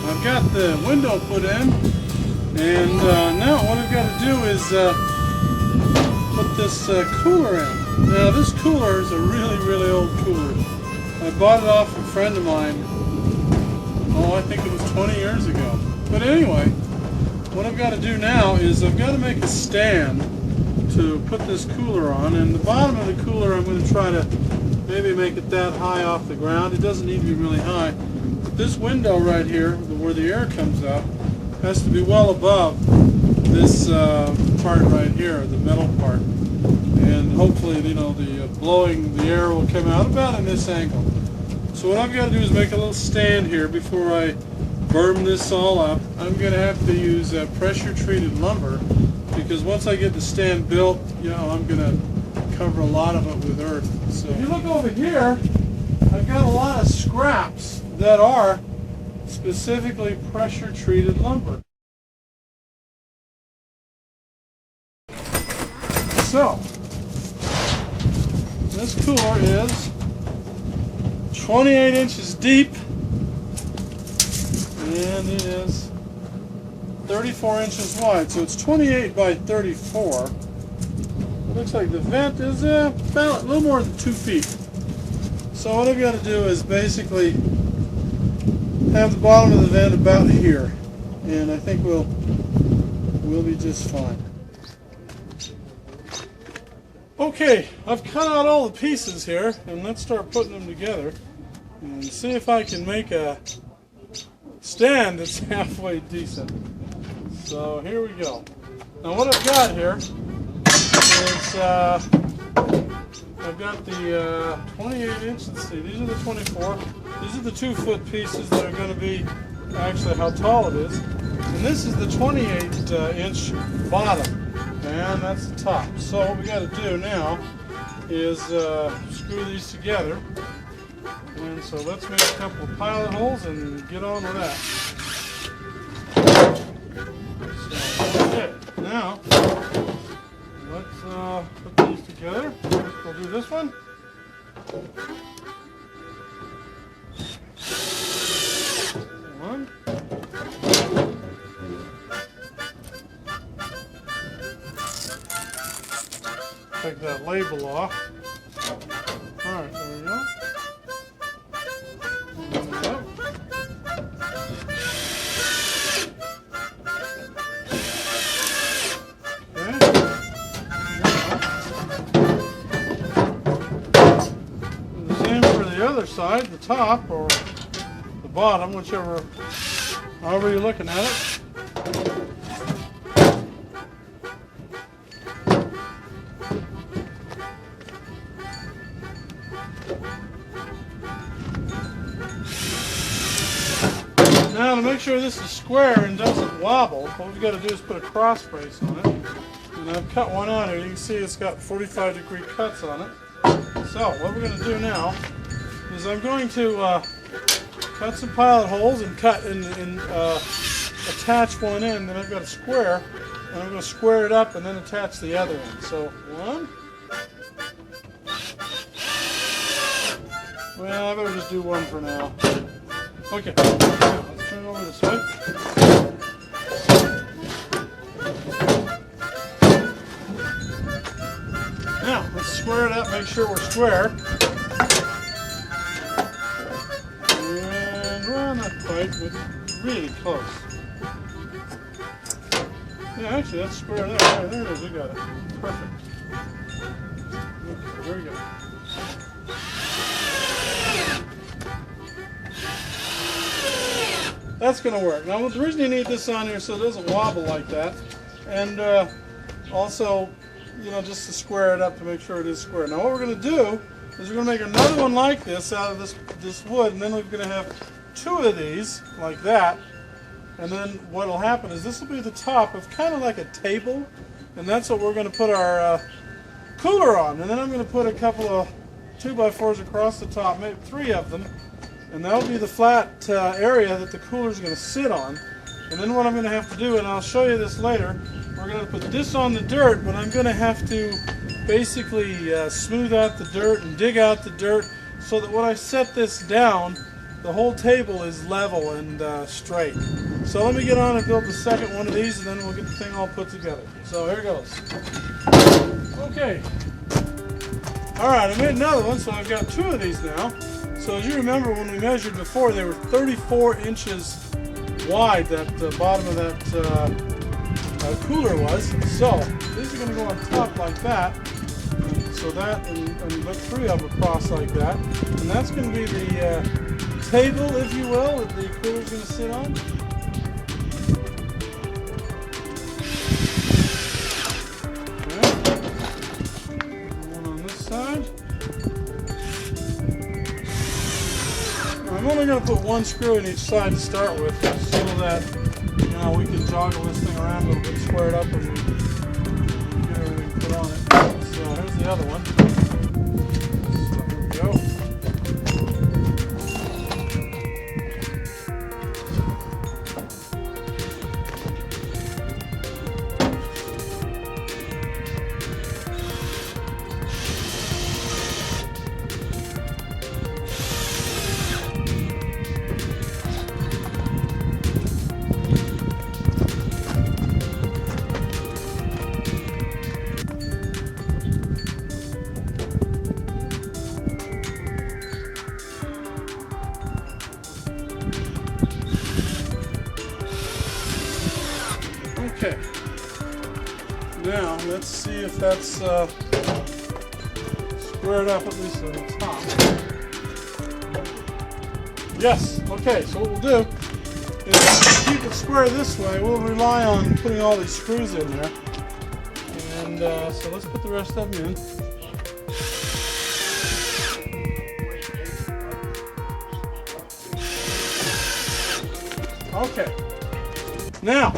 I've got the window put in, and now what I've got to do is put this cooler in. Now this cooler is a really old cooler. I bought it off a friend of mine, oh I think it was 20 years ago. But anyway, what I've got to do now is I've got to make a stand to put this cooler on, and the bottom of the cooler I'm going to try to maybe make it that high off the ground. It doesn't need to be really high. But this window right here, where the air comes out, has to be well above this part right here, the metal part. And hopefully, you know, the air will come out about in this angle. So what I've got to do is make a little stand here before I burn this all up. I'm going to have to use pressure treated lumber, because once I get the stand built, you know, I'm going to cover a lot of it with earth. So if you look over here, I've got a lot of scraps that are specifically pressure treated lumber. So this cooler is 28 inches deep, and it is 34 inches wide, so it's 28 by 34. It looks like the vent is about a little more than 2 feet. So what I've got to do is basically have the bottom of the vent about here, and I think we'll be just fine. Okay, I've cut out all the pieces here, and let's start putting them together and see if I can make a stand that's halfway decent. So here we go. Now what I've got here is I've got the 28 inch. Let's see, these are the 24. These are the 2-foot pieces that are going to be actually how tall it is. And this is the 28 inch bottom. And that's the top. So what we got to do now is screw these together. And so let's make a couple of pilot holes and get on with that. So, okay, now let's put these together. First we'll do this one. One. Take that label off. Alright, there we go. The same for the other side, the top or the bottom, whichever, however you're looking at it. Now to make sure this is square and doesn't wobble, what we've got to do is put a cross brace on it. And I've cut one out here. You can see it's got 45-degree cuts on it. So what we're going to do now is I'm going to cut some pilot holes and cut and attach one end. Then I've got a square, and I'm going to square it up and then attach the other end. So one. Well, I better just do one for now. Okay, let's turn it over this way. Now, let's square it up, make sure we're square. And, well, not quite, but really close. Yeah, actually, that's square there. There it is, we got it. Perfect. Okay, there we go. That's going to work. Now the reason you need this on here so it doesn't wobble like that, and also, you know, just to square it up to make sure it is square. Now what we're going to do is we're going to make another one like this out of this wood, and then we're going to have 2 of these like that, and then what will happen is this will be the top of kind of like a table, and that's what we're going to put our cooler on. And then I'm going to put a couple of 2x4s across the top, maybe 3 of them. And that'll be the flat area that the cooler is going to sit on. And then what I'm going to have to do, and I'll show you this later, we're going to put this on the dirt, but I'm going to have to basically smooth out the dirt and dig out the dirt so that when I set this down, the whole table is level and straight. So let me get on and build the second one of these, and then we'll get the thing all put together. So here goes. Okay. Alright, I made another one, so I've got two of these now. So as you remember, when we measured before, they were 34 inches wide, that bottom of that cooler was. So these are going to go on top like that. So that, and put three of them across like that. And that's going to be the table, if you will, that the cooler's going to sit on. I'm only going to put one screw in each side to start with, so that we can joggle this thing around a little bit, square it up, and get everything put on it. So here's the other one. So here we go. Okay, now let's see if that's squared up at least on the top. Yes, okay, so what we'll do is to keep it square this way, we'll rely on putting all these screws in there. And so let's put the rest of them in. Okay, now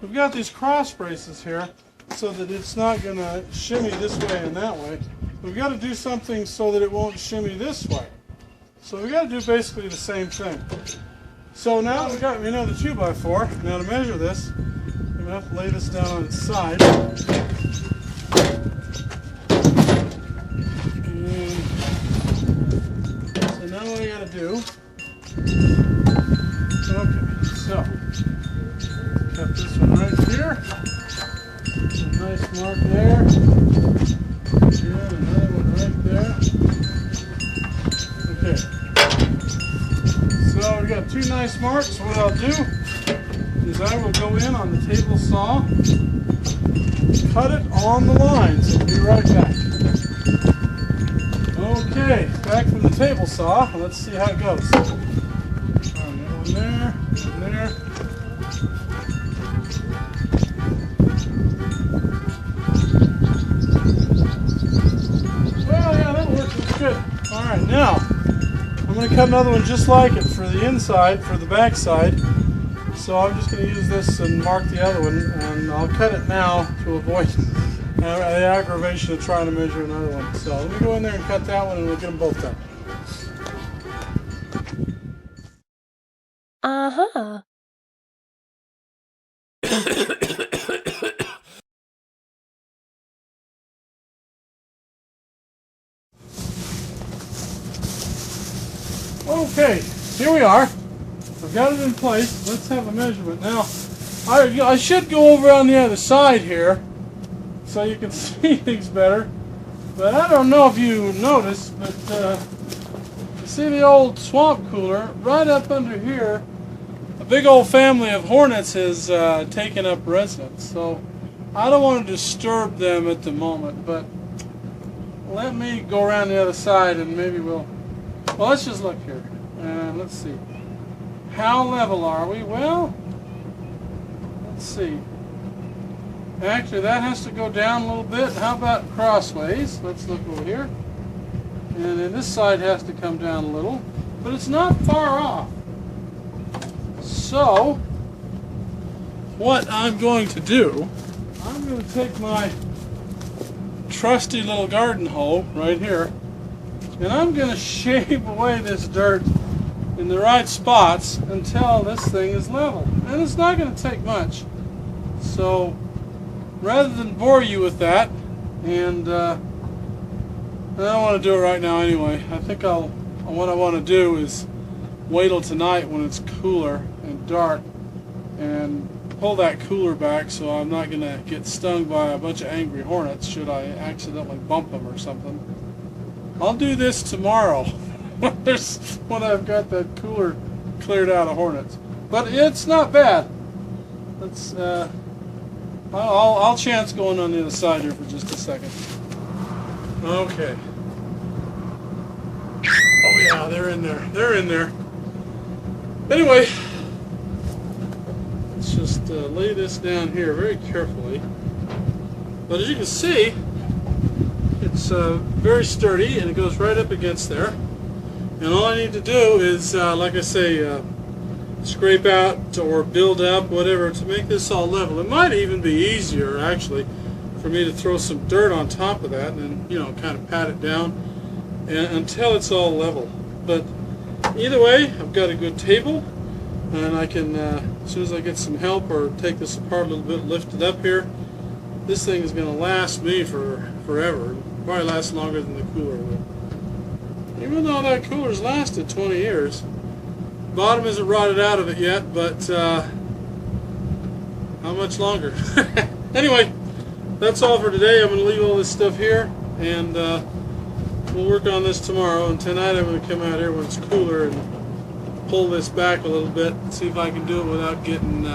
we've got these cross braces here so that it's not going to shimmy this way and that way. We've got to do something so that it won't shimmy this way. So we've got to do basically the same thing. So now we've got, the 2x4. Now to measure this, I'm going to have to lay this down on its side. And so now what I got to do, okay, so cut this one right here. A nice mark there. And another one right there. Okay. So we've got two nice marks. What I'll do is I will go in on the table saw, cut it on the lines, and be right back. Okay, back from the table saw. Let's see how it goes. One there, one there. Well, yeah, that works. That's good. All right, now I'm going to cut another one just like it for the inside, for the back side. So I'm just going to use this and mark the other one, and I'll cut it now to avoid the aggravation of trying to measure another one. So let me go in there and cut that one, and we'll get them both done. Uh-huh. Okay, here we are. I've got it in place. Let's have a measurement. Now, I should go over on the other side here so you can see things better. But I don't know if you noticed, but you see the old swamp cooler right up under here. A big old family of hornets has taken up residence. So I don't want to disturb them at the moment, but let me go around the other side and maybe well, let's just look here. And let's see. How level are we? Well, let's see. Actually, that has to go down a little bit. How about crossways? Let's look over here. And then this side has to come down a little. But it's not far off. So, what I'm going to do, I'm going to take my trusty little garden hoe right here, and I'm going to shave away this dirt in the right spots until this thing is level. And it's not going to take much. So rather than bore you with that, and I don't want to do it right now anyway. I think what I want to do is wait till tonight when it's cooler and dark and pull that cooler back so I'm not going to get stung by a bunch of angry hornets should I accidentally bump them or something. I'll do this tomorrow when I've got that cooler cleared out of hornets. But it's not bad. Let's, I'll chance going on the other side here for just a second. Okay. Oh yeah, they're in there. They're in there. Anyway, let's just lay this down here very carefully. But as you can see, it's very sturdy and it goes right up against there. And all I need to do is, like I say, scrape out or build up, whatever, to make this all level. It might even be easier, actually, for me to throw some dirt on top of that and then, you know, kind of pat it down until it's all level. But either way, I've got a good table, and I can, as soon as I get some help or take this apart a little bit, lift it up here, this thing is going to last me for forever. It'll probably last longer than the cooler will. Even though that cooler's lasted 20 years. Bottom isn't rotted out of it yet, but how much longer? Anyway, that's all for today. I'm going to leave all this stuff here, and we'll work on this tomorrow. And tonight I'm going to come out here when it's cooler and pull this back a little bit and see if I can do it without getting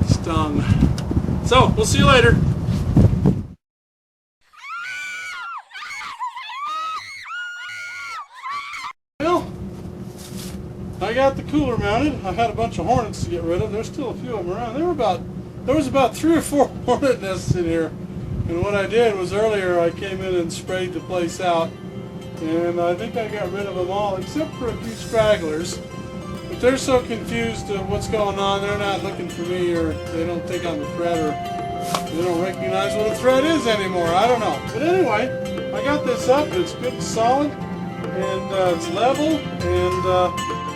stung. So, we'll see you later. Well, I got the cooler mounted. I had a bunch of hornets to get rid of. There's still a few of them around. There was about 3 or 4 hornet nests in here. And what I did was earlier I came in and sprayed the place out. And I think I got rid of them all except for a few stragglers. But they're so confused of what's going on, they're not looking for me, or they don't think I'm a threat, or they don't recognize what a threat is anymore. I don't know. But anyway, I got this up. It's good and solid. And it's level. And